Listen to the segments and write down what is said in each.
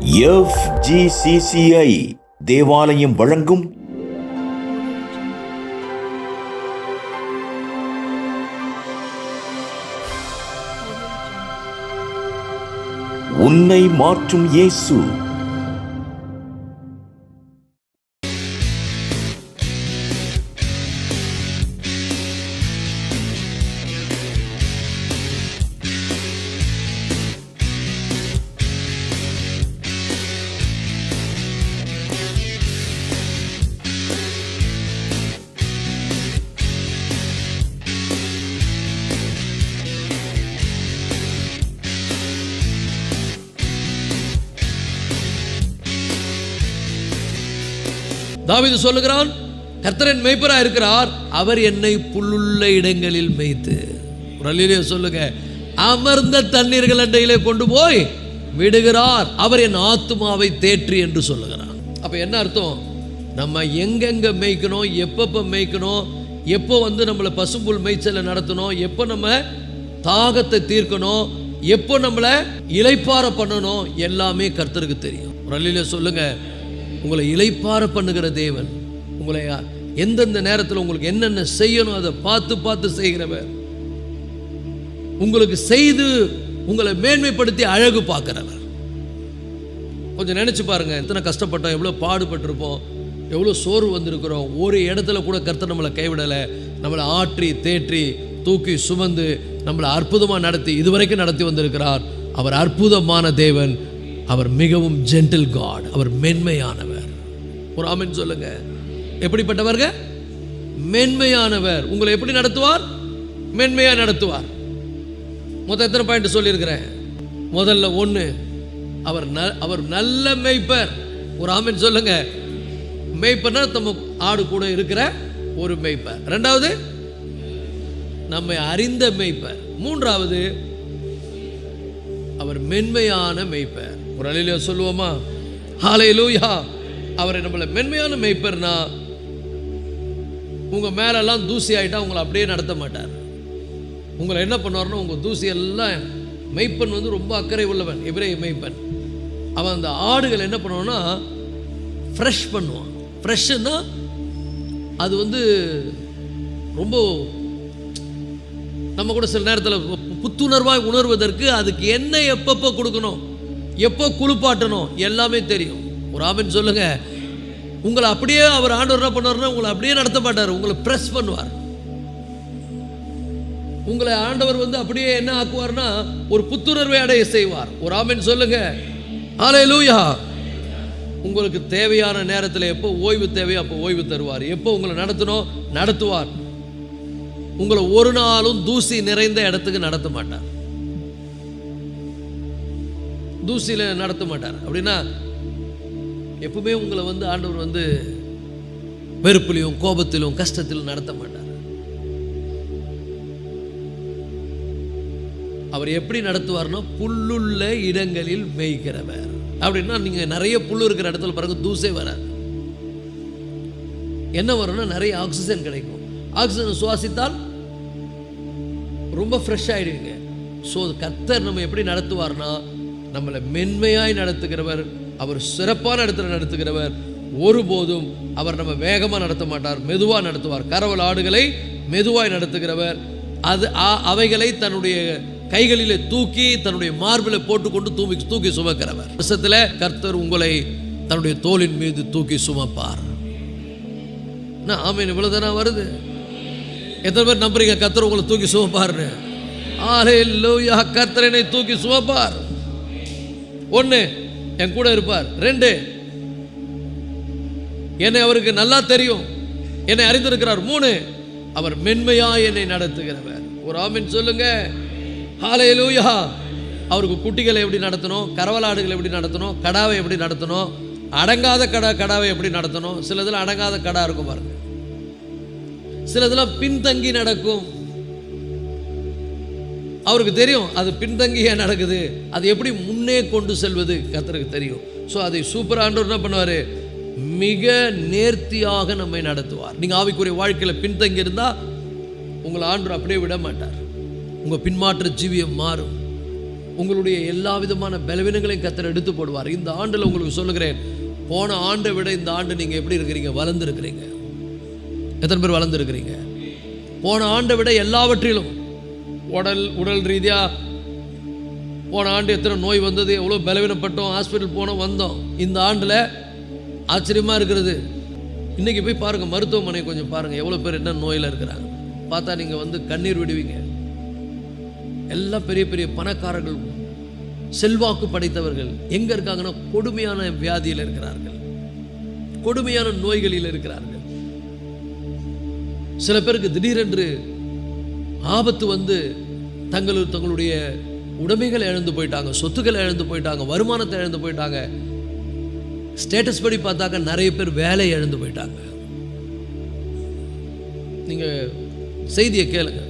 FGCCI தேவாலயம் வழங்கும் உன்னை மாற்றும் இயேசு. தாவீது சொல்லுகிறான், கர்த்தரின் மேய்ப்பராக இருக்கிறார், அவர் என்னை புல்லுள்ள இடங்களில் மேய்த்து, சொல்லுங்க, அமர்ந்த தண்ணீர்கள் அண்டையிலே கொண்டு போய் விடுகிறார், அவர் என் ஆத்துமாவை தேற்றி என்று சொல்லுகிறார். அப்ப என்ன அர்த்தம்? நம்ம எங்கெங்க மேய்க்கணும், எப்பப்ப மேய்க்கணும், எப்போ நம்மளை பசும்புல் மேய்ச்சலை நடத்தணும், எப்போ நம்ம தாகத்தை தீர்க்கணும், எப்போ நம்மளை இளைப்பாற பண்ணணும், எல்லாமே கர்த்தருக்கு தெரியும். சொல்லுங்க, உங்களை இளைப்பாற பண்ணுகிற தேவன், உங்களை எந்தெந்த நேரத்தில் உங்களுக்கு என்னென்ன செய்யணும் அதை பார்த்து பார்த்து செய்கிறவர், உங்களுக்கு செய்து உங்களை மேன்மைப்படுத்தி அழகு பார்க்கிறவர். கொஞ்சம் நினைச்சு பாருங்க, எத்தனை கஷ்டப்பட்டோம், எவ்வளோ பாடுபட்டிருப்போம், எவ்வளோ சோர்வு வந்திருக்கிறோம். ஒரு இடத்துல கூட கர்த்தர் நம்மளை கைவிடலை. நம்மளை ஆற்றி தேற்றி தூக்கி சுமந்து நம்மளை அற்புதமாக நடத்தி இதுவரைக்கும் நடத்தி வந்திருக்கிறார். அவர் அற்புதமான தேவன், அவர் மிகவும் ஜென்டில் காட், அவர் மென்மையானவர். ஒரு ஆமென் சொல்லுங்க. எப்படிப்பட்டவர்கள்? மென்மையானவர். உங்களை எப்படி நடத்துவார்? மென்மையா நடத்துவார். மொத்தம் எத்தனை பாயிண்ட் சொல்லியிருக்கிறேன்? முதல்ல ஒன்று, அவர் நல்ல மேய்ப்பர். ஒரு ஆமென் சொல்லுங்க. மேய்ப்பர்னா நம்ம ஆடு கூட இருக்கிற ஒரு மேய்ப்பர். ரெண்டாவது, நம்மை அறிந்த மேய்ப்பர். மூன்றாவது, அவர் மென்மையான மேய்ப்பர். ஒரு அலையில சொல்லுவோமா? ஹல்லேலூயா. அவரை நம்மள மென்மையான மேய்ப்பர்னா, உங்க மேலெல்லாம் தூசி ஆயிட்டா உங்களை அப்படியே நடத்த மாட்டார். உங்களை என்ன பண்ணுவார்னா, உங்க தூசி எல்லாம், மேய்ப்பன் ரொம்ப அக்கறை உள்ளவன், எபிரேய மேய்ப்பன். அவன் அந்த ஆடுகள் என்ன பண்ணுவான்னா ஃப்ரெஷ் பண்ணுவான். ஃப்ரெஷ்ஷுன்னா அது ரொம்ப நம்ம கூட சில நேரத்தில் புத்துணர்வாய் உணர்வதற்கு அதுக்கு என்ன எப்பப்போ கொடுக்கணும், எப்போ குளிப்பாட்டணும், எல்லாமே தெரியும். ஒரு ஆமென் சொல்லுங்க. உங்களை அப்படியே அவர் ஆண்டவர் என்ன பண்ணுவார்னா, உங்களை அப்படியே நடத்த மாட்டார், உங்களை பிரஸ் பண்ணுவார். உங்களை ஆண்டவர் அப்படியே என்ன ஆக்குவார்னா, ஒரு புத்துணர்வை அடைய செய்வார். ஒரு ஆமென் சொல்லுங்க. ஹல்லேலூயா. உங்களுக்கு தேவையான நேரத்தில் எப்போ ஓய்வு தேவையோ அப்போ ஓய்வு தருவார். எப்போ உங்களை நடத்தணும் நடத்துவார். உங்களை ஒரு நாளும் தூசி நிறைந்த இடத்துக்கு நடத்த மாட்டார், தூசியில நடத்த மாட்டார். அப்படின்னா எப்பவுமே உங்களை ஆண்டவர் வெறுப்பிலையும் கோபத்திலும் கஷ்டத்திலும் நடத்த மாட்டார். அவர் எப்படி நடத்துவார்னா, புல்லுள்ள இடங்களில் மேய்க்கிறவர். அப்படின்னா நீங்க நிறைய புல்லு இருக்கிற இடத்துல பிறகு தூசே வராது. என்ன வரும்னா, நிறைய ஆக்சிஜன் கிடைக்கும். ஆக்சிஜன் சுவாசித்தால் ரொம்ப ஃப்ரெஷ் ஆயிடுவீங்க. ஸோ கர்த்தர் நம்ம எப்படி நடத்துவார்னா, நம்மளை மென்மையாய் நடத்துகிறவர். அவர் சிறப்பான இடத்துல நடத்துகிறவர். ஒருபோதும் அவர் நம்ம வேகமாக நடத்த மாட்டார், மெதுவாக நடத்துவார். கரவல் ஆடுகளை மெதுவாய் நடத்துகிறவர். அவைகளை தன்னுடைய கைகளிலே தூக்கி தன்னுடைய மார்பில் போட்டுக்கொண்டு தூக்கி சுமக்கிறவர். வருஷத்துல கர்த்தர் உங்களை தன்னுடைய தோளின் மீது தூக்கி சுமப்பார். ஆமென். இவ்வளவுதானா வருது? எத்தனை பேர் நம்புறீங்க கர்த்தர் உங்களை தூக்கி சுமப்பார்னு? ஹல்லேலூயா. கர்த்தர் என்னை தூக்கி சுமப்பார். ஒன்று, என் கூட இருப்பார். ரெண்டு, என்னை அவருக்கு நல்லா தெரியும், என்னை அறிந்திருக்கிறார். மூணு, அவர் மென்மையா என்னை நடத்துகிறவர். ஒரு ஆமென் சொல்லுங்க. ஹல்லேலூயா. அவருக்கு குட்டிகளை எப்படி நடத்தணும், கரவலாடுகளை எப்படி நடத்தணும், கடாவை எப்படி நடத்தணும், அடங்காத கடாவை எப்படி நடத்தணும். சிலதில் அடங்காத கடா இருக்கும் பாருங்க, சிலதெல்லாம் பின்தங்கி நடக்கும். அவருக்கு தெரியும் அது பின்தங்கி ஏன் நடக்குது, அது எப்படி முன்னே கொண்டு செல்வது கர்த்தருக்கு தெரியும். ஸோ அதை சூப்பர் ஆண்டவர் என்ன பண்ணுவார், மிக நேர்த்தியாக நம்மை நடத்துவார். நீங்கள் ஆவிக்குரிய வாழ்க்கையில் பின்தங்கி இருந்தால் உங்களை ஆண்டவர் அப்படியே விட மாட்டார். உங்கள் பின்மாற்ற ஜீவியம் மாறும். உங்களுடைய எல்லா விதமான பலவீனங்களையும் கர்த்தர் எடுத்து போடுவார். இந்த ஆண்டில் உங்களுக்கு சொல்லுகிறேன், போன ஆண்டை விட இந்த ஆண்டு நீங்கள் எப்படி இருக்கிறீங்க? வளர்ந்துருக்கிறீங்க. எத்தனை பேர் வளர்ந்துருக்கிறீங்க? போன ஆண்டை விட எல்லாவற்றிலும் உடல் ரீதியாக போன ஆண்டு எத்தனை நோய் வந்தது, எவ்வளோ பலவீனப்பட்டோம், ஹாஸ்பிட்டல் போனோம் வந்தோம். இந்த ஆண்டில் ஆச்சரியமாக இருக்கிறது, இன்றைக்கி போய் பாருங்கள், மருத்துவமனை கொஞ்சம் பாருங்கள், எவ்வளோ பேர் என்ன நோயில் இருக்கிறாங்க. பார்த்தா நீங்கள் கண்ணீர் விடுவீங்க. எல்லாம் பெரிய பெரிய பணக்காரர்கள், செல்வாக்கு படைத்தவர்கள் எங்கே இருக்காங்கன்னா கொடுமையான வியாதியில் இருக்கிறார்கள், கொடுமையான நோய்களில் இருக்கிறார்கள். சில பேருக்கு திடீரென்று ஆபத்து தங்களுடைய உடைமைகளை இழந்து போயிட்டாங்க, சொத்துக்களை இழந்து போயிட்டாங்க, வருமானத்தை இழந்து போயிட்டாங்க. ஸ்டேட்டஸ் படி பார்த்தாக்க நிறைய பேர் வேலையை இழந்து போயிட்டாங்க. நீங்கள் செய்தியை கேளுங்க,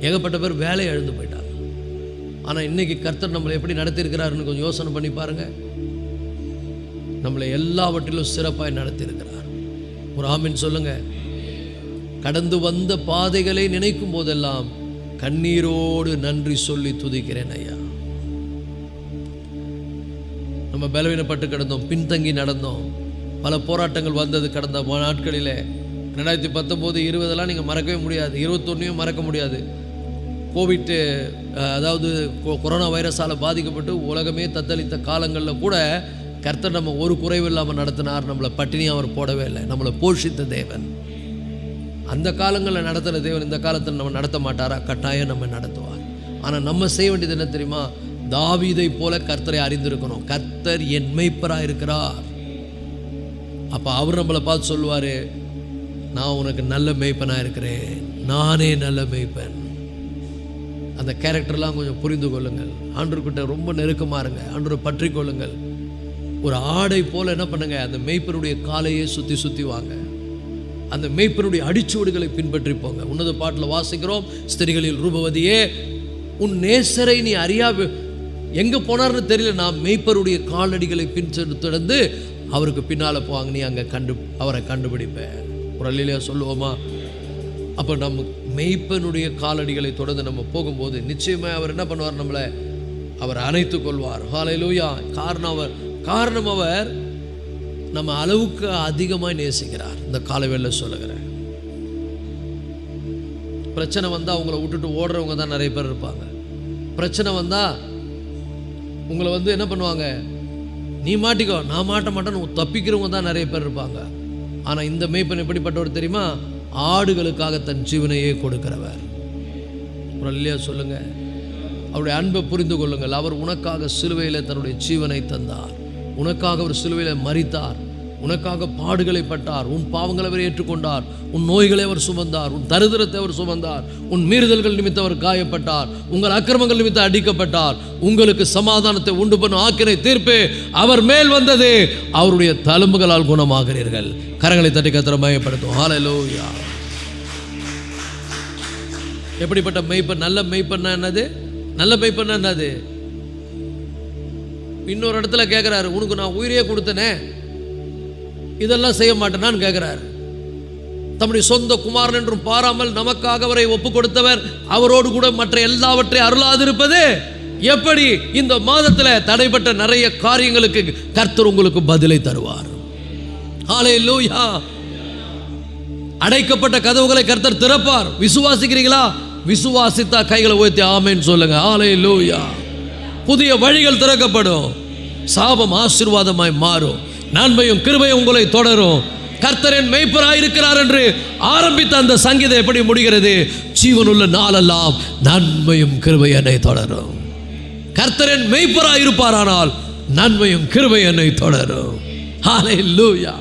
ஏகப்பட்ட பேர் வேலையை இழந்து போயிட்டாங்க. ஆனால் இன்னைக்கு கர்த்தர் நம்மளை எப்படி நடத்தியிருக்கிறாருன்னு கொஞ்சம் யோசனை பண்ணி பாருங்க. நம்மளை எல்லாவற்றிலும் சிறப்பாய் நடத்தியிருக்கிறார். ஒரு ஆமீன் சொல்லுங்க. கடந்து வந்த பாதைகளை நினைக்கும் போதெல்லாம் கண்ணீரோடு நன்றி சொல்லி துதிக்கிறேன் ஐயா. நம்ம பலவீனப்பட்டு கிடந்தோம், பின்தங்கி நடந்தோம், பல போராட்டங்கள் வந்தது கடந்த நாட்களில். 2019, 20 நீங்கள் மறக்கவே முடியாது, 21 மறக்க முடியாது. கோவிட், அதாவது கொரோனா வைரஸால் பாதிக்கப்பட்டு உலகமே தத்தளித்த காலங்களில் கூட கர்த்தர் நம்ம ஒரு குறைவு இல்லாமல் நடத்தினார். நம்மளை பட்டினி அவர் போடவே இல்லை, நம்மளை போஷித்த தேவன். அந்த காலங்களில் நடத்துகிற தேவன் இந்த காலத்தில் நம்ம நடத்த மாட்டாரா? கட்டாயம் நம்ம நடத்துவார். ஆனால் நம்ம செய்ய வேண்டியது என்ன தெரியுமா? தாவீதை போல கர்த்தரை அறிந்திருக்கணும். கர்த்தர் என் மேய்ப்பராக இருக்கிறார். அப்போ அவர் நம்மளை பார்த்து சொல்லுவார், நான் உனக்கு நல்ல மேய்ப்பனாக இருக்கிறேன், நானே நல்ல மேய்ப்பன். அந்த கேரக்டர்லாம் கொஞ்சம் புரிந்து கொள்ளுங்கள். ஆண்டவர்கிட்ட ரொம்ப நெருக்கமாக இருங்க, ஆண்டவரை பற்றி கொள்ளுங்கள். ஒரு ஆடை போல் என்ன பண்ணுங்க, அந்த மேய்ப்பனுடைய காலையே சுற்றி சுற்றி வாங்க, அந்த மேய்ப்பனுடைய அடிச்சுவடுகளை பின்பற்றி போங்க. உன்னத பாட்டில் வாசிக்கிறோம், ஸ்திரிகளில் ரூபவதியே உன் நேசரை நீ அறியா, எங்கே போனார்னு தெரியல, நான் மேய்ப்பருடைய காலடிகளை பின்தொடர்ந்து அவருக்கு பின்னால் போவாங்க, நீ அங்கே அவரை கண்டுபிடிப்பேன். ஒரு அல்லேலூயா சொல்லுவோமா? அப்போ நம்ம மெய்ப்பனுடைய காலடிகளை தொடர்ந்து நம்ம போகும்போது நிச்சயமாக அவர் என்ன பண்ணுவார்? நம்மளை அவர் அணைத்து கொள்வார். ஹல்லேலூயா. காரணம் அவர் நம்ம அளவுக்கு அதிகமாக நேசிக்கிறார். இந்த காலவேளையில் சொல்லுகிறேன், பிரச்சனை வந்தால் உங்களை விட்டுட்டு ஓடுறவங்க தான் நிறைய பேர் இருப்பாங்க. பிரச்சனை வந்தால் உங்களை என்ன பண்ணுவாங்க? நீ மாட்டிக்கோ, நான் மாட்ட மாட்டேன்னு தப்பிக்கிறவங்க தான் நிறைய பேர் இருப்பாங்க. ஆனால் இந்த மேய்ப்பன் எப்படிப்பட்டவர் தெரியுமா? ஆடுகளுக்காக தன் ஜீவனையே கொடுக்கிறவர். ஒரு அல்லேலூயா சொல்லுங்க. அவருடைய அன்பை புரிந்து கொள்ளுங்கள். அவர் உனக்காக சிலுவையில் தன்னுடைய ஜீவனை தந்தார், உனக்காக அவர் சிலுவையில் மரித்தார், உனக்காக பாடுகளை பட்டார், உன் பாவங்களை அவர் ஏற்றுக்கொண்டார், உன் நோய்களை அவர் சுமந்தார், உன் தரித்திரத்தை அவர் சுமந்தார், உன் மீறுதல்கள் நிமித்தம் அவர் காயப்பட்டார், உங்கள் அக்கிரமங்கள் நிமித்தம் அடிக்கப்பட்டார். உங்களுக்கு சமாதானத்தை உண்டு பண்ணும் ஆக்கினை தீர்ப்பு அவர் மேல் வந்தது, அவருடைய தழும்புகளால் குணமாகிறீர்கள். கரங்களை தட்டி கர்த்தரை மகிமைப்படுத்தும். ஹல்லேலூயா. எப்படிப்பட்ட மெய்ப்பன்? நல்ல மெய்ப்பன்னா என்னது? நல்ல மெய்ப்பன்னா என்னது? இன்னொரு இடத்துல கேட்கிறாரு, உனக்கு நான் உயிரையே கொடுத்தனே, இதெல்லாம் செய்ய மாட்டேனான்னு கேட்கிறாரு. தம்முடைய சொந்த குமாரன் என்றும் பாராமல் நமக்காக அவரை ஒப்பு கொடுத்தவர், அவரோடு கூட மற்ற எல்லாவற்றையும் அருளாதிருப்பது எப்படி? இந்த மாதத்தில் தடைப்பட்ட நிறைய காரியங்களுக்கு கர்த்தர் உங்களுக்கு பதிலை தருவார். ஹல்லேலூயா. அடைக்கப்பட்ட கதவுகளை கர்த்தர் திறப்பார். விசுவாசிக்கிறீங்களா? விசுவாசித்தா கைகளை உயர்த்தி ஆமென் சொல்லுங்க. ஹல்லேலூயா. புதிய வழிகள் திறக்கப்படும், சாபம் ஆசீர்வாதமாய் மாறும், நன்மையும் கிருபையும் உங்களை தொடரும். கர்த்தரின் மேய்ப்பராய் இருக்கிறார் என்று ஆரம்பித்த அந்த சங்கீதம் எப்படி முடிகிறது? ஜீவனுள்ள நாளெல்லாம் நன்மையும் கிருபை என்னை தொடரும். கர்த்தரின் மேய்ப்பராய் இருப்பாரானால் நன்மையும் கிருபை என்னை தொடரும். ஹல்லேலூயா.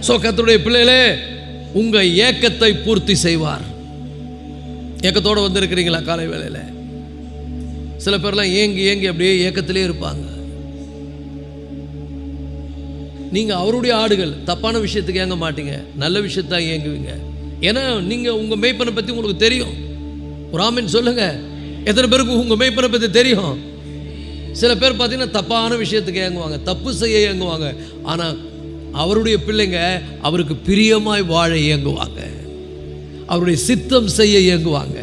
சோ கர்த்தருடைய பிள்ளைகளே, உங்க ஏக்கத்தை பூர்த்தி செய்வார். ஏக்கத்தோடு வந்திருக்கிறீங்களா? காலை வேளையில் சில பேர்லாம் ஏங்கி அப்படியே ஏக்கத்திலே இருப்பாங்க. நீங்கள் அவருடைய ஆடுகள், தப்பான விஷயத்துக்கு ஏங்க மாட்டீங்க, நல்ல விஷயத்தான் ஏங்குவீங்க. ஏன்னா நீங்கள் உங்கள் மேய்ப்பனை பற்றி உங்களுக்கு தெரியும். ஒரு ஆமென் சொல்லுங்க. எத்தனை பேருக்கு உங்கள் மேய்ப்பனை பற்றி தெரியும்? சில பேர் பார்த்தீங்கன்னா தப்பான விஷயத்துக்கு ஏங்குவாங்க, தப்பு செய்ய ஏங்குவாங்க. ஆனால் அவருடைய பிள்ளைங்க அவருக்கு பிரியமாய் வாழ இயங்குவாங்க, அவருடைய சித்தம் செய்ய இயங்குவாங்க.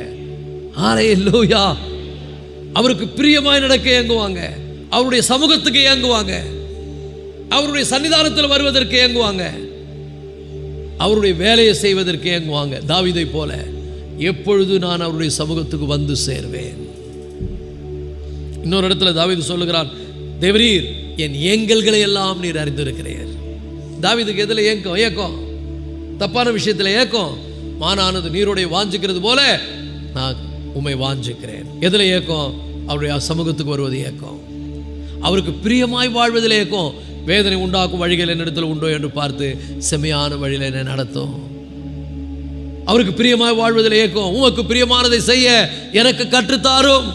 ஹல்லேலூயா. அவருக்கு பிரியமாய் நடக்க ஏங்குவாங்க, அவருடைய சமூகத்துக்கு ஏங்குவாங்க, அவருடைய சன்னிதானத்தில் வருவதற்கு ஏங்குவாங்க, அவருடைய வேலையை செய்வதற்கு ஏங்குவாங்க. தாவீதை போல எப்பொழுது நான் அவருடைய சமூகத்துக்கு வந்து சேர்வேன். இன்னொரு இடத்துல தாவீது சொல்லுகிறான், தேவரீர் என் ஏங்கல்களை எல்லாம் நீர் அறிந்திருக்கிறீர். தாவீதுக்கு எதில் ஏக்கம்? தப்பான விஷயத்தில் ஏக்கம். மானானது நீரோடைய வாஞ்சிக்கிறது போல நான் உம்மை வாஞ்சிக்கிறேன். எதில் ஏக்கம்? அவருடைய சமூகத்துக்கு வருவது ஏக்கம். அவருக்கு பிரியமாய் வாழ்வதில் ஏக்கம். வேதனை உண்டாக்கும் வழிகள் என்னிடத்தில் உண்டோ என்று பார்த்து செம்மையான வழியில் என்னை நடத்தும். அவருக்கு பிரியமாய் வாழ்வதில் ஏக்கம். உமக்கு பிரியமானதை செய்ய எனக்கு கற்றுத்தாரும்.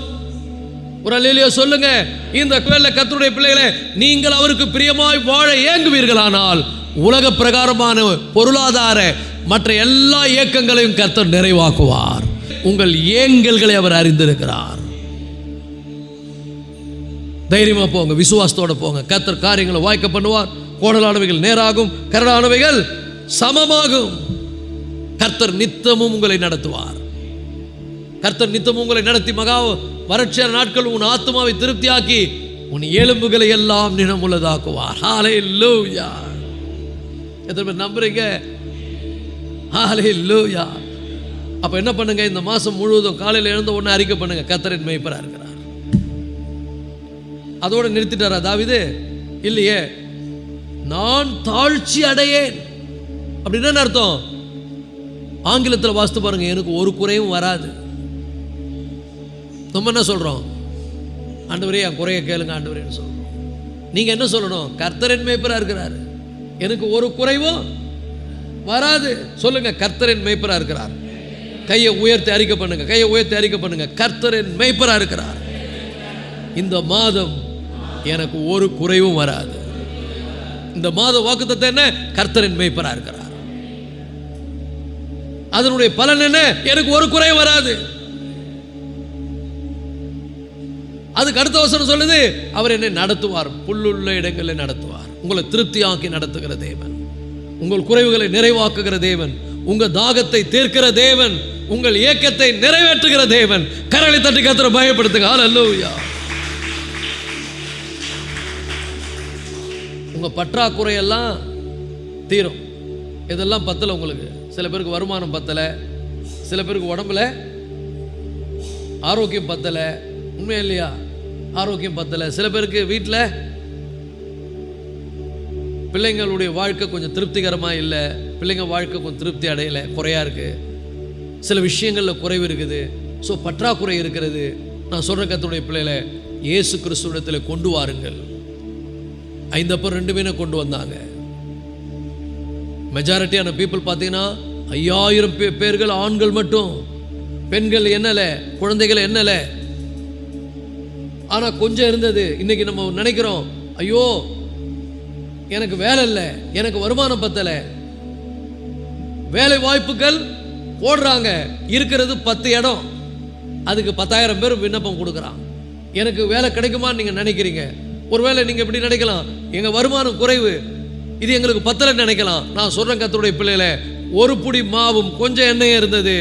ஒரு அல்லேலூயா சொல்லுங்க. இந்த கர்த்தருடைய பிள்ளைகளே, நீங்கள் அவருக்கு பிரியமாய் வாழ ஏங்குவீர்களானால் உலக பிரகாரமான பொருளாதார மற்ற எல்லா இயக்கங்களையும் கர்த்தர் நிறைவாக்குவார். உங்கள் ஏங்கல்களை அவர் அறிந்திருக்கிறார். தைரியமா போங்க, விசுவாசத்தோட போங்க. கர்த்தர் காரியங்களை வாய்க்க பண்ணுவார். கோணலானவைகள் நேராகும், கரடானவைகள் சமமாகும். கர்த்தர் நித்தமும் உங்களை நடத்துவார். கர்த்தர் நித்தமும் உங்களை நடத்தி மகா வறட்சியான நாட்கள் உன் ஆத்மாவை திருப்தியாக்கி உன் எலும்புகளை எல்லாம் நினமுள்ளதாக்குவார். ஹல்லேலூயா. எத்தனை பேர் நம்புறீங்க? ஹல்லேலூயா. அப்ப என்ன பண்ணுங்க, இந்த மாசம் முழுவதும் காலையில் எழுந்த உடனே அறிக்கை பண்ணுங்க, கர்த்தரின் மேய்ப்பரா இருக்கிறார். அதோட நிறுத்திட்டாரா தாவீது? இல்லையே. நான் தாழ்ச்சி அடையேன் அப்படின்னா என்ன அர்த்தம்? ஆங்கிலத்தில் வாசித்து பாருங்க, எனக்கு ஒரு குறையும் வராது. நம்ம என்ன சொல்றோம்? ஆண்டவரே என் குறைய கேளுங்க ஆண்டவரேன்னு சொல்றோம். நீங்க என்ன சொல்லணும்? கர்த்தரின் மேய்ப்பரா இருக்கிறார், எனக்கு ஒரு குறைவும் வராது. சொல்லுங்க, கர்த்தரின் மேய்ப்பரா இருக்கிறார். கையை உயர்த்தி அறிக்கை பண்ணுங்க, கையை உயர்த்தி அறிக்கை பண்ணுங்க, கர்த்தரின் மேய்ப்பரா இருக்கிறார். இந்த மாதம் எனக்கு ஒரு குறைவும் வராது. இந்த மாத வாக்குத்தத்தம் என்ன? கர்த்தரின் மேய்ப்பரா இருக்கிறார். அதனுடைய பலன் என்ன? எனக்கு ஒரு குறை வராது. அதுக்கு அடுத்த வசனம் சொல்லுது, அவர் என்னை நடத்துவார், புல்லுள்ள இடங்களில் நடத்துவார். உங்களை திருப்தியாக்கி நடத்துகிற தேவன், உங்கள் குறைவுகளை நிறைவாக்குகிற தேவன், உங்க தாகத்தை தீர்க்கிற தேவன், உங்கள் ஏக்கத்தை நிறைவேற்றுகிற தேவன். கரங்களை தட்டி கர்த்தரை பயப்படுத்துங்க. ஹல்லேலூயா. உங்க பற்றாக்குறையெல்லாம் தீரும். இதெல்லாம் பத்தல உங்களுக்கு. சில பேருக்கு வருமானம் பத்தல, சில பேருக்கு உடம்புல ஆரோக்கியம் பத்தல. உண்மையா இல்லையா? ஆரோக்கியம் பத்தல. சில பேருக்கு வீட்டில் பிள்ளைங்களுடைய வாழ்க்கை கொஞ்சம் திருப்திகரமாக இல்லை, பிள்ளைங்க வாழ்க்கை கொஞ்சம் திருப்தி அடையலை, குறையா இருக்கு. சில விஷயங்களில் குறைவு இருக்குது. ஸோ பற்றாக்குறை இருக்கிறது. நான் சொல்கிற கர்த்தருடைய பிள்ளைகளை இயேசு கிறிஸ்துவிடத்தில் கொண்டு வாருங்கள். 5 அப்பம் 2 மீனை கொண்டு வந்தாங்க. மெஜாரிட்டியான பீப்புள் பார்த்தீங்கன்னா 5000 பேர்கள் ஆண்கள் மட்டும், பெண்கள் என்னல, குழந்தைகள் என்னல. ஆனா கொஞ்சம் இருந்தது. இன்னைக்கு நம்ம நினைக்கிறோம், ஐயோ எனக்கு வேலை இல்லை, எனக்கு வருமானம் பத்தல. வேலை வாய்ப்புகள் போடுறாங்க, இருக்கிறது 10 இடம், அதுக்கு 10,000 பேர் விண்ணப்பம் கொடுக்குறான். எனக்கு வேலை கிடைக்குமான்னு நீங்க நினைக்கிறீங்க. ஒருவேளை நீங்க எப்படி நினைக்கலாம், எங்க வருமானம் குறைவு, இது எங்களுக்கு பத்தலைன்னு நினைக்கலாம். நான் சொல்றேன் கர்த்தருடைய பிள்ளைகளே, ஒரு புடி மாவும் கொஞ்சம் எண்ணெயும் இருந்தது.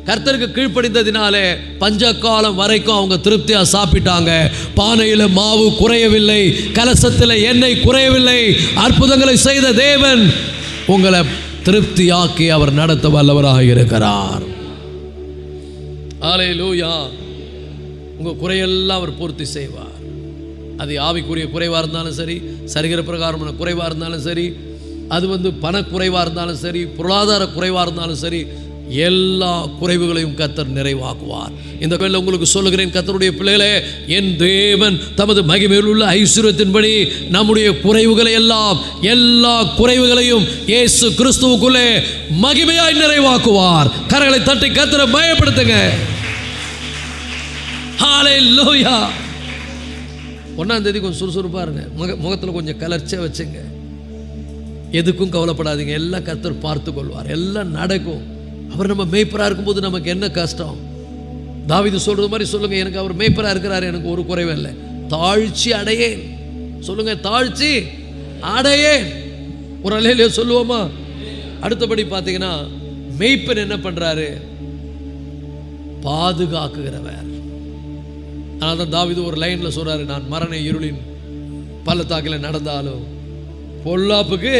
கர்த்தருக்கு கீழ்ப்படிந்ததினாலே பஞ்ச காலம் வரைக்கும் அவங்க திருப்தியா சாப்பிட்டாங்க. பானையில மாவு குறையவில்லை, கலசத்தில் எண்ணெய் குறையவில்லை. அற்புதங்களை செய்த தேவன் உங்களை திருப்தியாக்கி அவர் நடத்த வல்லவராக இருக்கிறார். ஹல்லேலூயா. உங்க குறையெல்லாம் அவர் பூர்த்தி செய்வார். அது ஆவிக்குரிய குறைவா இருந்தாலும் சரி, சரீர பிரகாரமான குறைவா இருந்தாலும் சரி, அது பணக்குறைவா இருந்தாலும் சரி, பொருளாதார குறைவா இருந்தாலும் சரி, எல்லா குறைவுகளையும் கர்த்தர் நிறைவாக்குவார். இந்த வேளையில் உங்களுக்கு சொல்லுகிறேன், கர்த்தருடைய பிள்ளைகளே, என் தேவன் தமது மகிமையில் உள்ள ஐஸ்வரியத்தின்படி நம்முடைய குறைவுகளை எல்லாம், எல்லா குறைவுகளையும் இயேசு கிறிஸ்துவுக்குள்ளே மகிமையாய் நிறைவாக்குவார். கரங்களை தட்டி கர்த்தரை பயப்படுத்துங்க. ஹல்லேலூயா. 1ஆம் தேதி கொஞ்சம் சுறுசுறுப்பா இருங்க, முகத்தில் கொஞ்சம் கலர்ச்சியா வச்சுங்க. எதுக்கும் கவலைப்படாதீங்க, எல்லாம் கர்த்தர் பார்த்து கொள்வார், எல்லாம் நடக்கும். அவர் நம்ம மேய்ப்பரா இருக்கும்போது நமக்கு என்ன கஷ்டம்? தாவீது சொல்றது மாதிரி சொல்லுங்க, எனக்கு அவர் மேய்ப்பரா இருக்கிறார், எனக்கு ஒரு குறைவே இல்லை. தாழ்ச்சி அடையேன். சொல்லுங்க, தாழ்ச்சி அடையேன். ஒரு அல்லேலூயா சொல்லுவோமா? அடுத்தபடி பார்த்தீங்கன்னா, மேய்ப்பன் என்ன பண்றாரு? பாதுகாக்குகிறவர். ஆனால் தான் தாவீது ஒரு லைனில் சொல்கிறாரு, நான் மரண இருளின் பள்ளத்தாக்கில் நடந்தாலும் பொல்லாப்புக்கு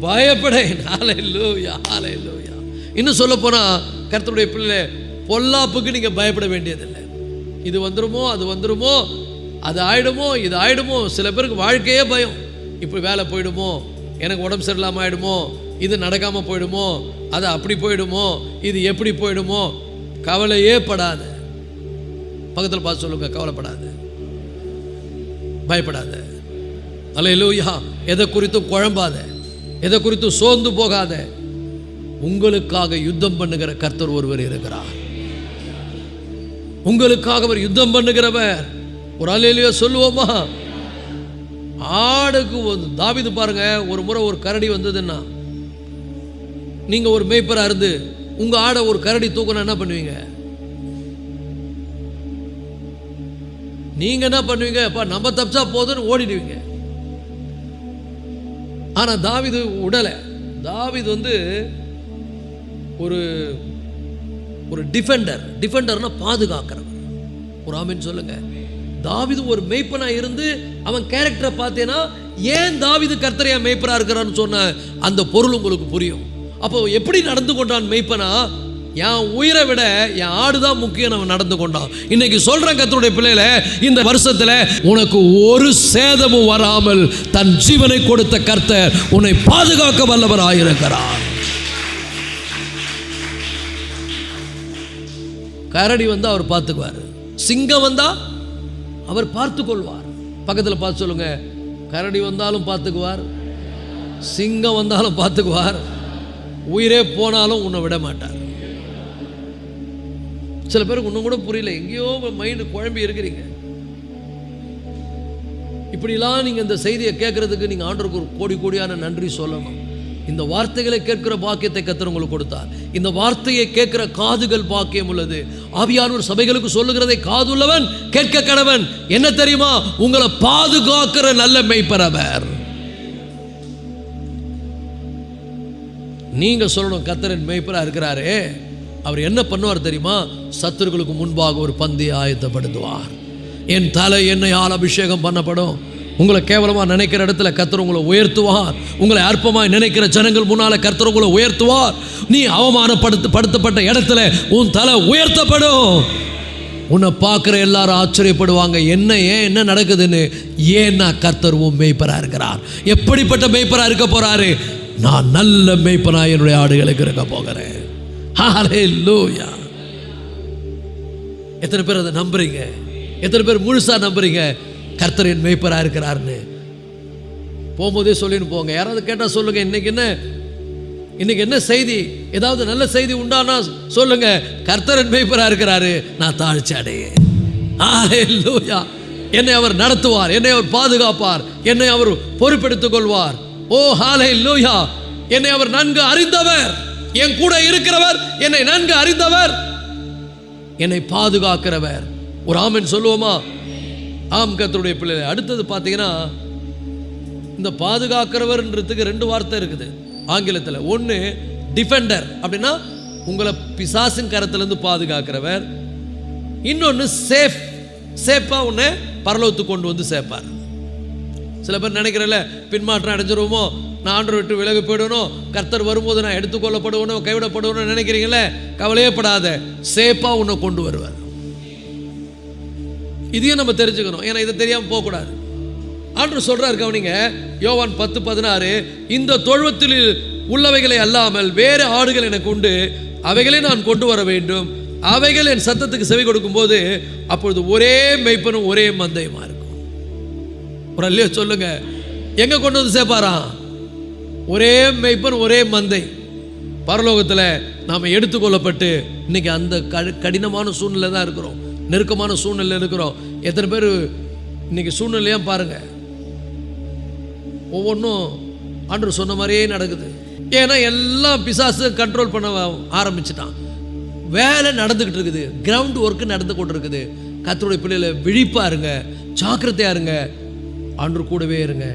பயப்படேன். ஹல்லேலூயா, ஹல்லேலூயா. இன்னும் சொல்ல போனால் கர்த்தருடைய பிள்ளை, பொல்லாப்புக்கு நீங்கள் பயப்பட வேண்டியதில்லை. இது வந்துருமோ, அது வந்துருமோ, அது ஆயிடுமோ, இது ஆயிடுமோ. சில பேருக்கு வாழ்க்கையே பயம். இப்படி வேலை போயிடுமோ, எனக்கு உடம்பு சரியில்லாமல் ஆயிடுமோ, இது நடக்காமல் போயிடுமோ, அது அப்படி போயிடுமோ, இது எப்படி போயிடுமோ. கவலையே படாத. பக்கத்தில் பார்த்து சொல்லுங்க, கவலைப்படாத, பயப்படாத. அல்லேலூயா. எதை குறித்தும் குழம்பாத, எதை குறித்தும் சோர்ந்து போகாத. உங்களுக்காக யுத்தம் பண்ணுகிற கர்த்தர் ஒருவர் இருக்கிறார். உங்களுக்காக அவர் யுத்தம் பண்ணுகிறவர். ஒரு அல்லேலூயா சொல்லுவோமா? ஆடுக்கு தாவீது பாருங்க, ஒரு முறை ஒரு கரடி வந்ததுன்னா, நீங்க ஒரு மேய்ப்பரா இருந்து உங்க ஆடை ஒரு கரடி தூக்கணும், என்ன பண்ணுவீங்க? நீங்க என்ன பண்ணுவீங்க? நம்ம தப்பிச்சா போதுன்னு ஓடிடுவீங்க. ஆனா தாவீது உடலை. தாவீது ஒரு ஒரு டிஃபெண்டர்னா பாதுகாக்கிறவர். ஒரு ஆமென் சொல்லுங்க. தாவீது ஒரு மேய்ப்பனா இருந்து அவன் கேரக்டரை பார்த்தேன்னா, ஏன் தாவீது கர்த்தரையா மேய்ப்பரா இருக்கிறான்னு சொன்ன அந்த பொருள் உங்களுக்கு புரியும். அப்போ எப்படி நடந்து கொண்டான் மேய்ப்பனா? என் உயிரை விட என் ஆடுதான் முக்கியம் அவன் நடந்து கொண்டான். இன்னைக்கு சொல்றேன் கர்த்தருடைய பிள்ளைகள, இந்த வருஷத்துல உனக்கு ஒரு சேதமும் வராமல் தன் ஜீவனை கொடுத்த கர்த்தர் உன்னை பாதுகாக்க வல்லவராயிருக்கிறார். கரடி வந்தா அவர் பார்த்துக்குவார். சிங்கம் வந்தா அவர் பார்த்து கொள்வார். பக்கத்தில் பார்த்து சொல்லுங்க, கரடி வந்தாலும் பார்த்துக்குவார், சிங்கம் வந்தாலும் பார்த்துக்குவார், உயிரே போனாலும் உன்னை விட மாட்டார். சில பேருக்கு இன்னும் கூட புரியல, எங்கேயோ மைண்டு குழம்பி இருக்கிறீங்க. இப்படிலாம் நீங்க இந்த செய்தியை கேட்கறதுக்கு நீங்க ஆண்டவருக்கு ஒரு கோடி கோடியான நன்றி சொல்லணும். இந்த வார்த்தைகளை கேட்கிற பாக்கியத்தை கர்த்தர் உங்களுக்கு கொடுத்தார். இந்த வார்த்தையை கேட்கிற காதுகள் பாக்கியம் உள்ளது. ஆவியானவர் சபைகளுக்கு சொல்லுகிறதை காதுள்ளவன் கேட்க கடவன். என்ன தெரியுமா? உங்களை பாதுகாக்கிற நல்ல மேய்ப்பர் அவர். நீங்க சொல்லணும், கர்த்தரின் மேய்ப்பரா இருக்கிறாரே, அவர் என்ன பண்ணுவார் தெரியுமா? சத்துருக்களுக்கு முன்பாக ஒரு பந்தியை ஆயத்தப்படுத்துவார். என் தலை எண்ணெயால் அபிஷேகம் பண்ணப்படும். உங்களை கேவலமாக நினைக்கிற இடத்துல கர்த்தர் உங்களை உயர்த்துவார். உங்களை அற்பமாய் நினைக்கிற ஜனங்கள் முன்னால கர்த்தர் உங்களை உயர்த்துவார். நீ அவமானப்படுத்தப்பட்ட இடத்துல உன் தலை உயர்த்தப்படும். உன்னை பார்க்குற எல்லாரும் ஆச்சரியப்படுவாங்க, என்ன நடக்குதுன்னு. ஏன்னா கர்த்தர் உன் மேய்ப்பரா இருக்கிறார். எப்படிப்பட்ட மேய்ப்பரா இருக்க போறாரு? நான் நல்ல மேய்ப்பனா என்னுடைய ஆடுகளுக்கு இருக்க போகிறேன். ஹல்லேலூயா. எத்தனை பேர் அதை நம்புறீங்க? எத்தனை பேர் முழுசா நம்புறீங்க கர்த்தர் என் மேய்ப்பரா இருக்கிறார்னு? போகும்போதே சொல்லின்னு போங்க. யாராவது கேட்டால் சொல்லுங்க, இன்னைக்கு என்ன செய்தி, ஏதாவது நல்ல செய்தி உண்டானா சொல்லுங்க. கர்த்தர் என் மேய்ப்பரா இருக்கிறாரு, நான் தாழ்ச்சி அடையேன். ஹல்லேலூயா. என்னை அவர் நடத்துவார், என்னை அவர் பாதுகாப்பார், என்னை அவர் பொறுப்பெடுத்துக் கொள்வார். ஓ ஹல்லேலூயா. என்னை அவர் நன்கு அறிந்தவர், என் கூட இருக்கிறவர், என்னை நன்கு அறிந்தவர், என்னை பாதுகாக்கிறவர். ஒரு ஆமென் சொல்லுவோமா? ஆம் கர்த்தருடைய பிள்ளை. அடுத்தது பார்த்தீங்கன்னா, இந்த பாதுகாக்கிறவர்ன்றதுக்கு ரெண்டு வார்த்தை இருக்குது ஆங்கிலத்தில். ஒன்று டிஃபெண்டர், அப்படின்னா உங்களை பிசாசின் கரத்திலிருந்து பாதுகாக்கிறவர். இன்னொன்று சேஃபாக உன்னை பரலோகத்துக்கு கொண்டு வந்து சேர்ப்பார். சில பேர் நினைக்கிறல்ல, பின்மாற்றம் அடைஞ்சிருவோமோ, நான் ஆண்டவரை விட்டு விலகி போயிடணும், கர்த்தர் வரும்போது நான் எடுத்துக்கொள்ளப்படுவனோ கைவிடப்படுவனோ நினைக்கிறீங்களே, கவலையே படாத. சேஃபாக உன்னை கொண்டு வருவார். இதையும் நம்ம தெரிஞ்சுக்கணும். ஏன்னா இதை தெரியாமல் போகக்கூடாது. ஆண்டவர் சொல்றாரு, கவனிங்க, யோவான் 10:16, இந்த தொழுவத்தில் உள்ளவைகளை அல்லாமல் வேறு ஆடுகள் எனக்கு உண்டு, அவைகளை நான் கொண்டு வர வேண்டும், அவைகள் என் சத்தத்துக்கு செவி கொடுக்கும் போது அப்பொழுது ஒரே மெய்ப்பனும் ஒரே மந்தையுமா இருக்கும். ஒரு அல்லையோ சொல்லுங்க. எங்க கொண்டு வந்து சேர்ப்பாராம்? ஒரே மெய்ப்பன் ஒரே மந்தை. பரலோகத்தில் நாம் எடுத்துக்கொள்ளப்பட்டு இன்னைக்கு அந்த கடினமான சூழ்நிலை தான் இருக்கிறோம், நெருக்கமான சூழ்நிலை இருக்கிறோம். எத்தனை பேர் இன்னைக்கு சூழ்நிலையாக பாருங்க, ஒவ்வொன்றும் ஆண்டவர் சொன்ன மாதிரியே நடக்குது. ஏன்னா எல்லாம் பிசாசு கண்ட்ரோல் பண்ண ஆரம்பிச்சுட்டான். வேலை நடந்துக்கிட்டு இருக்குது, கிரவுண்ட் ஒர்க்கு நடந்து கொண்டு இருக்குது. கர்த்தருடைய பிள்ளைகளை விழிப்பா இருங்க, ஜாக்கிரதையா இருங்க, ஆண்டவர் கூடவே இருங்க.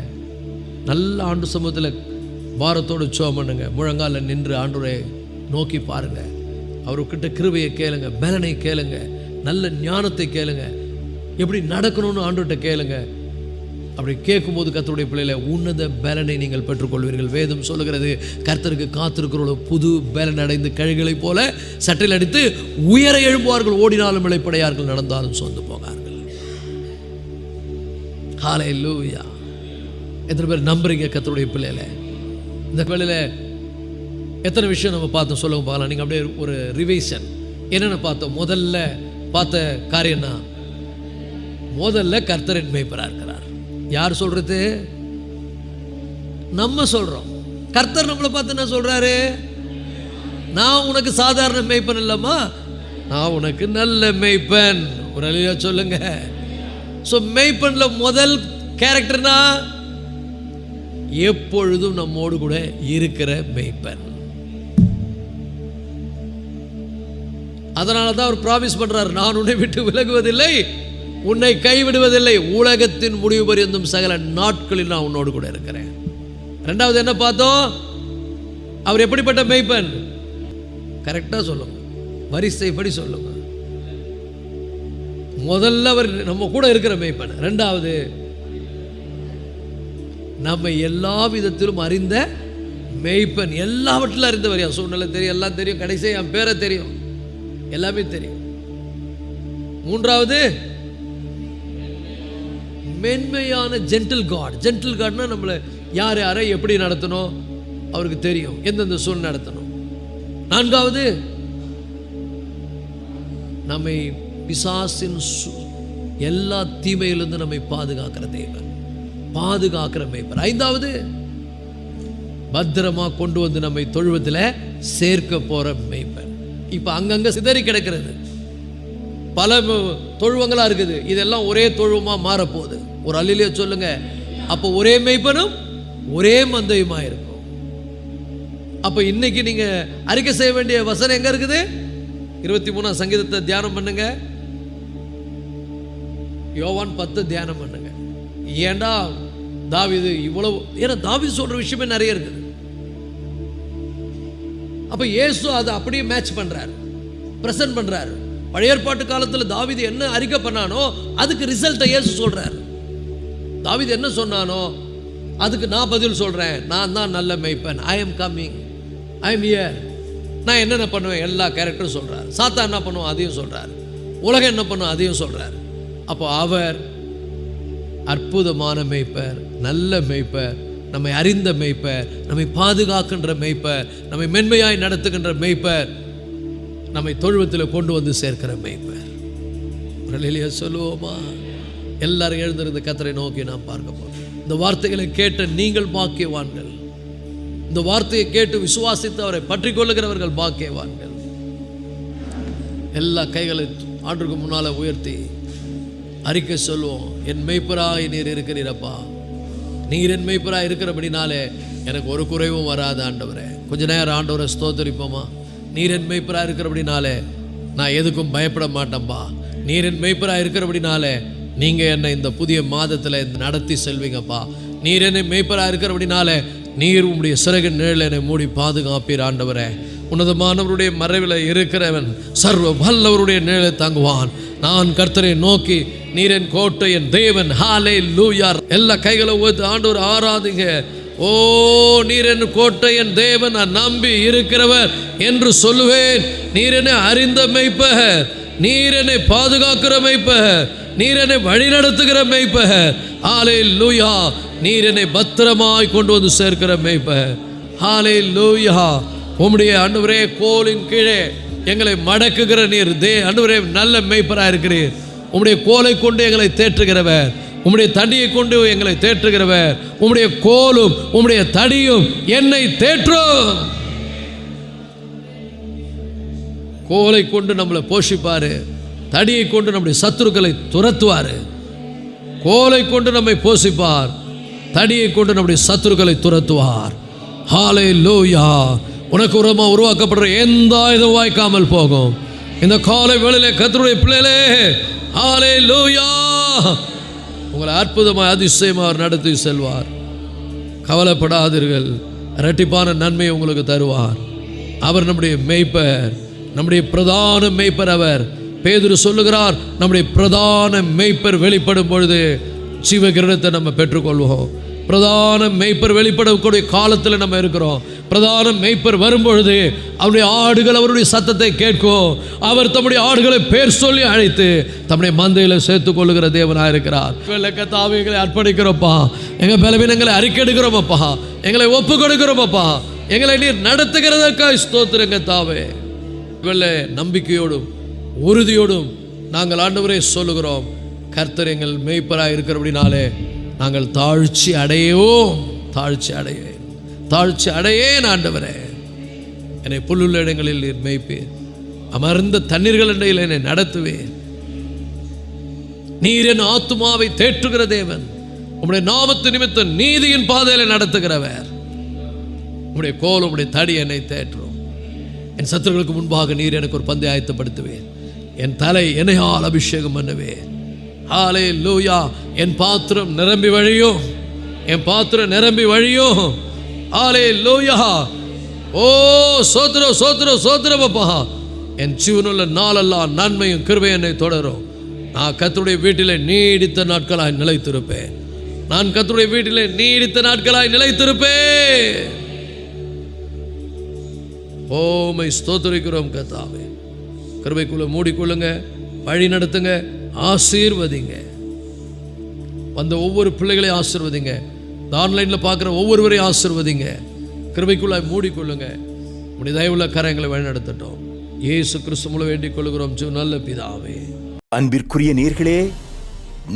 நல்ல ஆண்டு சமூகத்தில் பாரத்தோடு ஜெபம் பண்ணுங்க. முழங்கால நின்று ஆண்டவரை நோக்கி பாருங்க. அவர்கிட்ட கிருபையை கேளுங்க, பலனை கேளுங்க, நல்ல ஞானத்தை கேளுங்க. எப்படி நடக்கணும்னு ஆண்டவர்கிட்ட கேளுங்க. அப்படி கேட்கும்போது கர்த்தருடைய பிள்ளைகளை உன்னத பலனை நீங்கள் பெற்றுக்கொள்வீர்கள். வேதம் சொல்லுகிறது, கர்த்தருக்கு காத்திருக்கிறவர்கள் புது பலன் அடைந்து கழுகுகளைப் போல சட்டையில் அடித்து உயர எழும்புவார்கள், ஓடினாலும் இளைப்படையார்கள், நடந்தாலும் சோர்ந்து போகார்கள். ஹல்லேலூயா. எத்தனை பேர் நம்புறீங்க கர்த்தருடைய பிள்ளைகளை? இந்த வேளையில எத்தனை விஷயம் நம்ம பார்த்தோம் சொல்லுங்க பார்க்கலாம். நீங்கள் அப்படியே ஒரு ரிவைஷன் என்னென்ன பார்த்தோம்? முதல்ல பார்த்த காரியம்னா, முதல்ல கர்த்தரின் மேய்ப்பராக இருக்கிறார். யார் சொல்றது? நம்ம சொல்றோம். கர்த்தர் நம்மளை பார்த்து என்ன சொல்றாரு? நான் உனக்கு சாதாரண மேய்ப்பன் இல்லம்மா, நான் உனக்கு நல்ல மேய்ப்பன். ஒரு அழியா சொல்லுங்க. ஸோ மேய்ப்பன்ல முதல் கேரக்டர்னா எப்பொழுதும் நம்மோடு கூட இருக்கிற மேய்ப்பன். அதனால தான் அவர் ப்ராமிஸ் பண்றார், நான் உன்னை விட்டு விலகுவதில்லை, உன்னை கைவிடுவதில்லை, உலகத்தின் முடிவு பரியந்தும் சகல நாட்களில் நான் உன்னோடு கூட இருக்கிறேன். ரெண்டாவது என்ன பார்த்தோம்? அவர் எப்படிப்பட்ட மேய்ப்பன்? கரெக்டா சொல்லுங்க, வரிசைப்படி சொல்லுங்க. முதல்ல அவர் நம்ம கூட இருக்கிற மேய்ப்பன். ரெண்டாவது, நம்ம எல்லா விதத்திலும் அறிந்த மேய்ப்பன். எல்லாவற்றிலும் அறிந்தவர். என் சூழ்நிலை தெரியும், எல்லாம் தெரியும், கடைசியாக என் பேரை தெரியும், எல்லாமே தெரியும். மூன்றாவது, மென்மையான ஜென்டில் காட். ஜென்டில் காட்னா நம்மளை யார் யாரை எப்படி நடத்தணும் அவருக்கு தெரியும், எந்தெந்த சூழ்நிலை நடத்தணும். நான்காவது, நம்மை பிசாசின் எல்லா தீமையிலிருந்து நம்மை பாதுகாக்கிற தேவன், பாதுகாக்கிற மேய்ப்பர். ஐந்தாவது, பத்திரமா கொண்டு வந்து நம்மை தொழுவத்தில் சேர்க்க போற மேய்ப்பர். இப்ப அங்கங்க சிதறி கிடக்கிறது, பல தொழுவங்களா இருக்குது, இதெல்லாம் ஒரே தொழுவமா மாறப்போகுது. ஒரு அல்லேலூயா சொல்லுங்க. அப்போ ஒரே மேய்ப்பனும் ஒரே மந்தையுமா இருக்கும். அப்ப இன்னைக்கு நீங்க அறிக்கை செய்ய வேண்டிய வசனம் எங்க இருக்குது? 23 சங்கீதத்தை தியானம் பண்ணுங்க, யோவான் 10 தியானம் பண்ணுங்க. ஏண்டா தாவீது இவ்வளவு, ஏன்னா தாவீது சொல்ற விஷயமே நிறைய இருக்குது. அப்ப இயேசு அதை அப்படியே மேட்ச் பண்றாரு, பிரசன்ட் பண்றாரு. பழைய ஏற்பாட்டு காலத்தில் தாவீது என்ன அறிக்கை பண்ணானோ அதுக்கு ரிசல்ட்டை இயேசு சொல்றாரு. தாவீது என்ன சொன்னானோ அதுக்கு நான் பதில் சொல்றேன். நான் தான் நல்ல மேய்ப்பன், I am coming, I am here. நான் என்னென்ன பண்ணுவேன் எல்லா கேரக்டரும் சொல்றாரு. சாத்தான் என்ன பண்ணுவோம் அதையும் சொல்றாரு, உலகம் என்ன பண்ணும் அதையும் சொல்றாரு. அப்போ அவர் அற்புதமான மேய்ப்பர், நல்ல மேய்ப்பர், நம்மை அறிந்த மேய்ப்பர், நம்மை பாதுகாக்கின்ற மேய்ப்பர், நம்மை மென்மையாய் நடத்துகின்ற மேய்ப்பர், நம்மை தொழுவத்தில் கொண்டு வந்து சேர்க்கிற மேய்ப்பர். அல்லேலூயா சொல்லுவோமா? எல்லாரும் எழுந்திருந்த கர்த்தரை நோக்கி நாம் பார்க்க போறோம். இந்த வார்த்தைகளை கேட்ட நீங்கள் பாக்கியவான்கள். இந்த வார்த்தையை கேட்டு விசுவாசித்து அவரை பற்றி கொள்ளுகிறவர்கள் பாக்கியவான்கள். எல்லா கைகளை ஆண்டுக்கு முன்னால உயர்த்தி அறிக்கை சொல்லுவோம். என் மேய்ப்பராய் நீர் இருக்கிறீரப்பா, நீர் என் மேய்ப்பராய் இருக்கிறபடினாலே எனக்கு ஒரு குறைவும் வராது ஆண்டவரே. கொஞ்ச நேரம் ஆண்டவரை ஸ்தோத்தரிப்போமா? நீர் என் மேய்ப்பராக இருக்கிறபடினாலே நான் எதுக்கும் பயப்பட மாட்டேன்பா. நீர் என் மேய்ப்பராக இருக்கிறபடினாலே நீங்கள் என்னை இந்த புதிய மாதத்தில் நடத்தி செல்வீங்கப்பா. நீர் என்னை மேய்ப்பராக இருக்கிறபடினாலே நீர் உம்முடைய சிறகின் நிழல் என்னை மூடி பாதுகாப்பீர் ஆண்டவரே. உன்னதமானவருடைய மறைவில் இருக்கிறவன் சர்வ வல்லவருடைய நிழலை தாங்குவான். நான் கர்த்தரை நோக்கி, நீர் என் கோட்டை, என் தேவன். ஹல்லேலூயா. எல்லா கைகளை ஊத்து ஆண்டவர் ஆராதிங்க. ஓ, நீர் என் கோட்டை, என் தேவன், நான் நம்பி இருக்கிறவர் என்று சொல்லுவேன். நீர் என்னை அறிந்த மேய்ப்பர், நீர் என்னை பாதுகாக்கிற மேய்ப்பர், நீர் என்னை வழிநடத்துகிற மேய்ப்பர். ஹல்லேலூயா. நீர் என்னை பத்திரமாய் கொண்டு வந்து சேர்க்கிற மேய்ப்பர். ஹல்லேலூயா. உம்முடைய ஆண்டவரே கோலின் கீழே எங்களை மடக்குகிற நீர் ஆண்டவரே நல்ல மேய்ப்பராக இருக்கிறீர். உம்முடைய கோலை கொண்டு எங்களை தேற்றுகிறவர், உம்முடைய தடியை கொண்டு எங்களை தேற்றுகிறவர். உம்முடைய கோலும் உம்முடைய தடியும் என்னை தேற்றும். கோலை கொண்டு நம்மளை போஷிப்பாரு, தடியை கொண்டு நம்முடைய சத்துருக்களை துரத்துவாரு. கோலை கொண்டு நம்மை போஷிப்பார், தடியை கொண்டு நம்முடைய சத்துருக்களை துரத்துவார். ஹல்லேலூயா. உனக்கு உரமா உருவாக்கப்படுற எந்த ஆயுதம் வாய்க்காமல் போகும். இந்த காலை வேளையிலே கர்த்தருடைய பிள்ளைகளே, ஹல்லேலூயா, உங்களை அற்புதமாக அதிசயமாக அவர் நடத்தி செல்வார். கவலைப்படாதீர்கள், இரட்டிப்பான நன்மை உங்களுக்கு தருவார். அவர் நம்முடைய மேய்ப்பர், நம்முடைய பிரதான மேய்ப்பர். அவர் பேதுரு சொல்லுகிறார், நம்முடைய பிரதான மேய்ப்பர் வெளிப்படும் பொழுது ஜீவ கிரீடத்தை நம்ம பெற்றுக்கொள்வோம். பிரதான மேய்ப்பர் வெளிப்படக்கூடிய காலத்தில் நம்ம இருக்கிறோம். பிரதான மேய்ப்பர் வரும்பொழுது அவருடைய ஆடுகள் அவருடைய சத்தத்தை கேட்கும். அவர் தம்முடைய ஆடுகளை பேர் சொல்லி அழைத்து தம்முடைய மந்தையில் சேர்த்துக் கொள்ளுகிற தேவனாக இருக்கிறார். கர்த்தாவே, எங்களை அர்ப்பணிக்கிறோப்பா, எங்கள் பலவீனங்களை அறிக்கைடுகிறோமப்பா, எங்களை ஒப்பு கொடுக்கிறோமப்பா, எங்களை நீர் நடத்துகிறதற்காக ஸ்தோத்திரங்க தாவே. நம்பிக்கையோடும் உறுதியோடும் நாங்கள் ஆண்டவரே சொல்லுகிறோம், கர்த்தர் எங்கள் மேய்ப்பராக இருக்கிறபடினாலே நாங்கள் தாழ்ச்சி அடையேன் ஆண்டவரே. என்னை புல்லுள்ள இடங்களில் நீர் மேய்ப்பேன், அமர்ந்த தண்ணீர்கள் இடையில் என்னை நடத்துவேன். நீர் என் ஆத்துமாவை தேற்றுகிற தேவன், உம்முடைய நாமத்து நிமித்தம் நீதியின் பாதையில நடத்துகிறவர். உம்முடைய கோல் உம்முடைய தடி என்னை தேற்றும். என் சத்துருக்களுக்கு முன்பாக நீர் எனக்கு ஒரு பந்தை ஆயத்தப்படுத்துவேன். என் தலை என்னையால் அபிஷேகம் பண்ணுவேன். ஹல்லேலூயா. என் பாத்திரம் நிரம்பி வழியும், ஹல்லேலூயா. ஓ சோத்திரம் அப்பா. என் ஜீவனுள்ள நாளெல்லாம் நன்மையும் கிருபையும் என்னை தொடரும். நான் கர்த்தருடைய வீட்டிலே நீடித்த நாட்களாய் நிலைத்திருப்பேன். ஓமை ஸ்தோத்திரிக்கிறோம் கர்த்தாவே. கிருபைக்குள்ள மூடிக்கொள்ளுங்க, வழி நடத்துங்க, ஆசீர்வதிங்க. வந்த ஒவ்வொரு பிள்ளைகளையும் ஆசீர்வதிங்க. ஆன்லைனில் பார்க்குற ஒவ்வொருவரையும் ஆசீர்வதிங்க. கிருபைக்குள்ள மூடிக்கொள்ளுங்க. உடைய தயவுள்ள கரங்களை வழி நடத்தட்டும். இயேசு கிறிஸ்து மூலம் வேண்டிக் கொள்கிறோம் நல்ல பிதாவே. அன்பிற்குரிய நேயர்களே,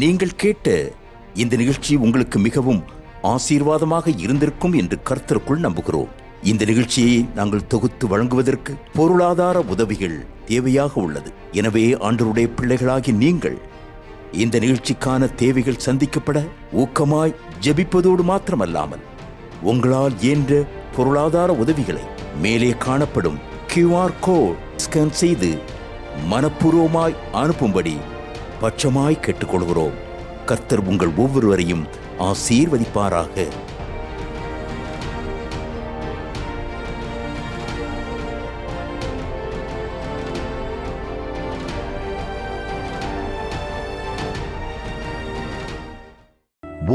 நீங்கள் கேட்ட இந்த நிகழ்ச்சி உங்களுக்கு மிகவும் ஆசீர்வாதமாக இருந்திருக்கும் என்று கர்த்தருக்குள் நம்புகிறோம். இந்த நிகழ்ச்சியை நாங்கள் தொகுத்து வழங்குவதற்கு பொருளாதார உதவிகள் தேவையாக உள்ளது. எனவே ஆண்டவருடைய பிள்ளைகளாகி நீங்கள் இந்த நிகழ்ச்சிக்கான தேவைகள் சந்திக்கப்பட ஊக்கமாய் ஜெபிப்பதோடு மாத்திரமல்லாமல் உங்களால் இயன்ற பொருளாதார உதவிகளை மேலே காணப்படும் QR கோட் ஸ்கேன் செய்து மனப்பூர்வமாய் அனுப்பும்படி பட்சமாய் கேட்டுக்கொள்கிறோம். கர்த்தர் உங்கள் ஒவ்வொருவரையும் ஆசீர்வதிப்பாராக.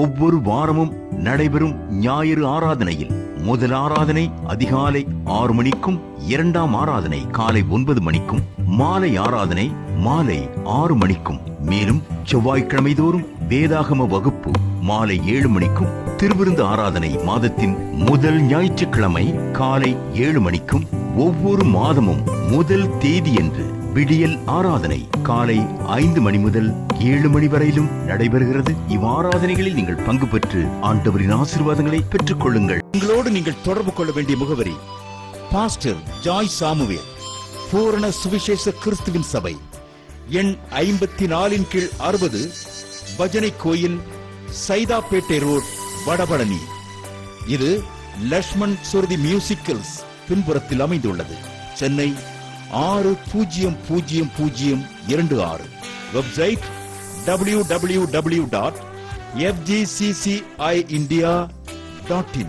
ஒவ்வொரு வாரமும் நடைபெறும் ஞாயிறு ஆராதனையில் முதல் ஆராதனை அதிகாலை 6 மணிக்கும், 2ஆம் ஆராதனை காலை 9 மணிக்கும், மாலை ஆராதனை மாலை 6 மணிக்கும், மேலும் செவ்வாய்க்கிழமை தோறும் வேதாகம வகுப்பு மாலை 7 மணிக்கும், திருவிருந்து ஆராதனை மாதத்தின் முதல் ஞாயிற்றுக்கிழமை காலை 7 மணிக்கும், ஒவ்வொரு மாதமும் முதல் தேதியன்று விடியல் ஆராதனை காலை 5 மணி முதல் 7 மணி வரையிலும் நடைபெறுகிறது. இவ்வாராதனைகளில் நீங்கள் பங்கு பெற்று ஆண்டவரின் ஆசீர்வாதங்களை பெற்றுக் கொள்ளுங்கள். உங்களோடு நீங்கள் தொடர்பு கொள்ள வேண்டிய முகவரி: பாஸ்டர் ஜாய் சாமுவேல், பூரண சுவிசேஷ கிறிஸ்துவின் சபை, எண் 54/60, பஜனை கோயில், சைதாப்பேட்டை ரோட், வடபழனி. இது லட்சுமண் சுருதி மியூசிக்கல்ஸ் பின்புறத்தில் அமைந்துள்ளது. சென்னை 600026. Website www.fgcciindia.in.